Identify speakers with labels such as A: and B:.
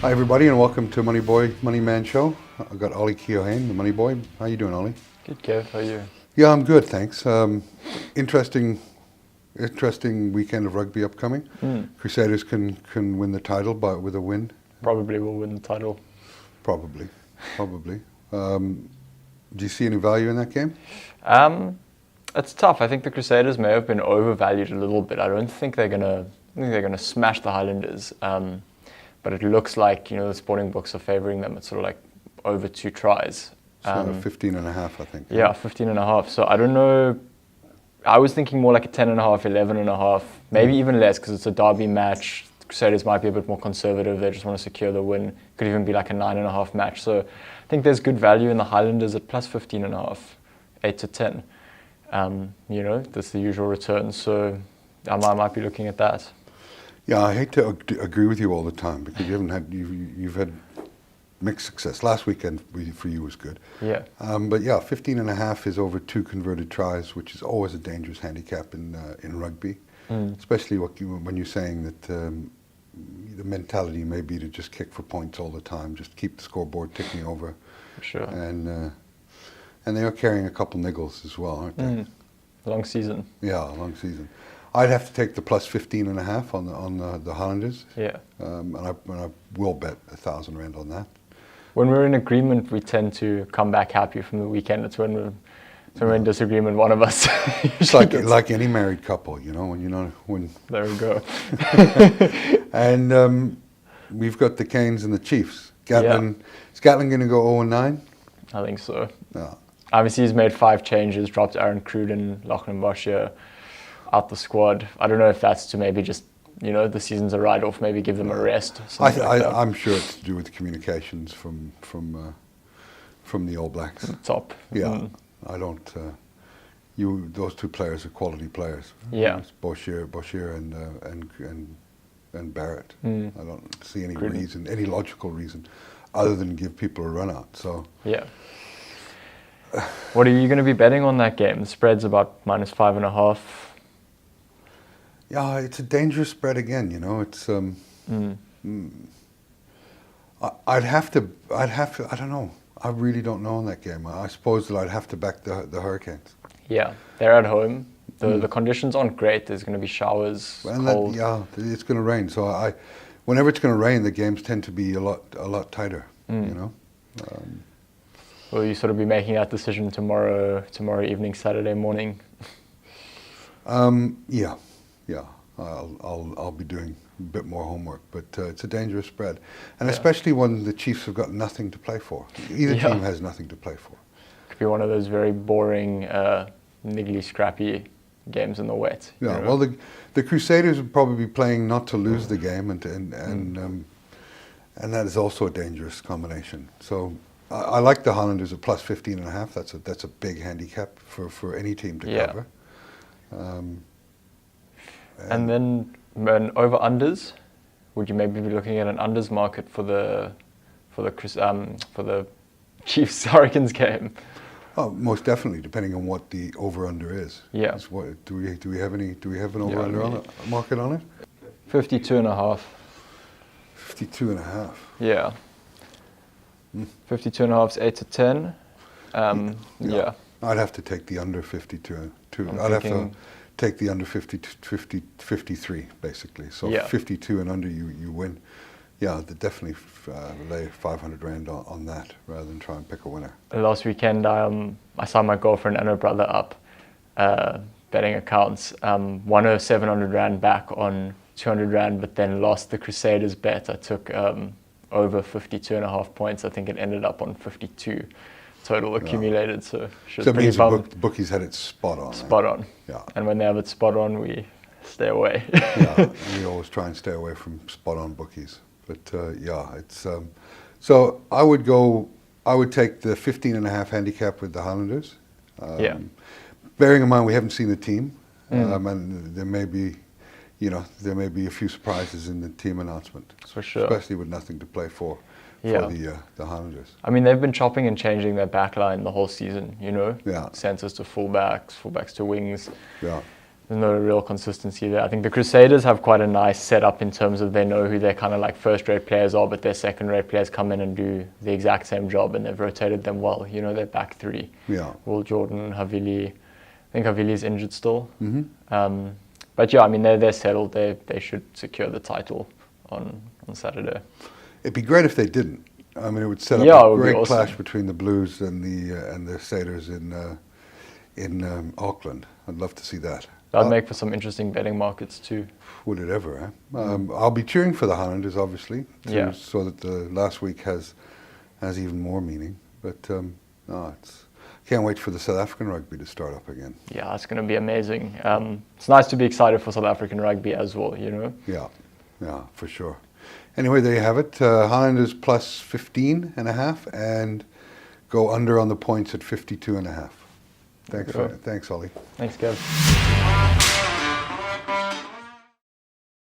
A: Hi everybody and welcome to Money Boy, Money Man Show. I've got Ollie Keohane, the Money Boy. How you doing, Ollie?
B: Good, Kev. How are you?
A: Yeah, I'm good, thanks. Interesting weekend of rugby upcoming. Crusaders can win the title with a win.
B: Probably will win the title.
A: Probably. Do you see any value in that game?
B: It's tough. I think the Crusaders may have been overvalued a little bit. I don't think they're gonna smash the Highlanders. But it looks like, the sporting books are favouring them. It's sort of like over 2 tries.
A: 15 and a half, I think.
B: Yeah, 15 and a half. So I don't know. I was thinking more like a 10 and a half, 11 and a half, maybe even less because it's a derby match. The Crusaders might be a bit more conservative. They just want to secure the win. Could even be like a 9 and a half match. So I think there's good value in the Highlanders at plus 15 and a half, 8 to 10. That's the usual return. So I might be looking at that.
A: Yeah, I hate to agree with you all the time because you've had mixed success. Last weekend for you was good.
B: Yeah.
A: But yeah, 15 and a half is over 2 converted tries, which is always a dangerous handicap in rugby, especially when you're saying that the mentality may be to just kick for points all the time, just keep the scoreboard ticking over.
B: For sure.
A: And they are carrying a couple niggles as well, aren't they?
B: Long season.
A: Yeah, long season. I'd have to take the plus 15 and a half on the Highlanders.
B: Yeah.
A: And I will bet 1,000 rand on that.
B: When we're in agreement, we tend to come back happy from the weekend. It's when we're in disagreement, one of us.
A: It's like any married couple, when.
B: There we go.
A: And we've got the Canes and the Chiefs. Is Gatland going to go 0-9?
B: I think so.
A: Yeah.
B: Obviously, he's made 5 changes, dropped Aaron Cruden, Lachlan Boshier out the squad. I don't know if that's to maybe just, the season's a write-off, maybe give them a rest.
A: I'm sure it's to do with communications from the All Blacks.
B: Top.
A: Yeah, I don't. Those 2 players are quality players.
B: Yeah.
A: Boshier and Barrett. I don't see any
B: Cruden.
A: any logical reason, other than give people a run out. So.
B: Yeah. What are you going to be betting on that game? The spread's about -5.5.
A: Yeah, it's a dangerous spread again. It's. I'd have to. I don't know. I really don't know in that game. I suppose that I'd have to back the Hurricanes.
B: Yeah, they're at home. The conditions aren't great. There's going to be showers, cold.
A: It's going to rain. So whenever it's going to rain, the games tend to be a lot tighter.
B: Will you sort of be making that decision tomorrow evening, Saturday morning?
A: Yeah. I'll be doing a bit more homework, but it's a dangerous spread, and especially when the Chiefs have got nothing to play for. Either team has nothing to play for.
B: Could be one of those very boring, niggly, scrappy games in the wet.
A: Yeah. Well, the Crusaders would probably be playing not to lose the game, and that is also a dangerous combination. So. I like the Highlanders at plus 15 and a half. That's a big handicap for any team to cover.
B: And then over unders, would you maybe be looking at an unders market for the Chiefs Hurricanes game?
A: Oh, most definitely, depending on what the over under is.
B: Yeah.
A: Do we have an over under on it, market on it?
B: 52 and a half.
A: 52 and a half.
B: Yeah. 52 and a half is 8 to 10. Yeah.
A: I'd have to take the under 52. I'd have to take the under 53, basically. So 52 and under, you win. Yeah, definitely lay 500 rand on that rather than try and pick a winner.
B: Last weekend, I signed my girlfriend and her brother up betting accounts. Won her 700 rand back on 200 rand, but then lost the Crusaders bet. I took over 52 and a half points. I think it ended up on 52 total accumulated. So she was pretty bummed.
A: The bookies had it spot on.
B: Spot on.
A: Yeah.
B: And when they have it spot on, we stay away.
A: Yeah, we always try and stay away from spot on bookies. But it's so I would take the 15 and a half handicap with the Highlanders. Bearing in mind we haven't seen the team, and there may be a few surprises in the team announcement.
B: For sure.
A: Especially with nothing to play for the Highlanders.
B: I mean, they've been chopping and changing their back line the whole season,
A: Yeah.
B: Centers to fullbacks to wings.
A: Yeah.
B: there's no real consistency there. I think the Crusaders have quite a nice setup in terms of they know who their kind of like first-rate players are, but their second-rate players come in and do the exact same job, and they've rotated them well. You know, their back three.
A: Yeah.
B: Will Jordan, Havili. I think Havili's injured still.
A: Mm-hmm.
B: But yeah, I mean, they're settled. They should secure the title on Saturday.
A: It'd be great if they didn't. I mean, it would set up a great clash between the Blues and the Crusaders in Auckland. I'd love to see that.
B: That'd make for some interesting betting markets too.
A: Would it ever? I'll be cheering for the Highlanders, obviously, so that the last week has even more meaning. But can't wait for the South African rugby to start up again.
B: Yeah, it's going to be amazing. It's nice to be excited for South African rugby as well, you know?
A: Yeah, for sure. Anyway, there you have it. Highlanders plus 15.5 and go under on the points at 52.5. Thanks, Ollie.
B: Thanks, Kev.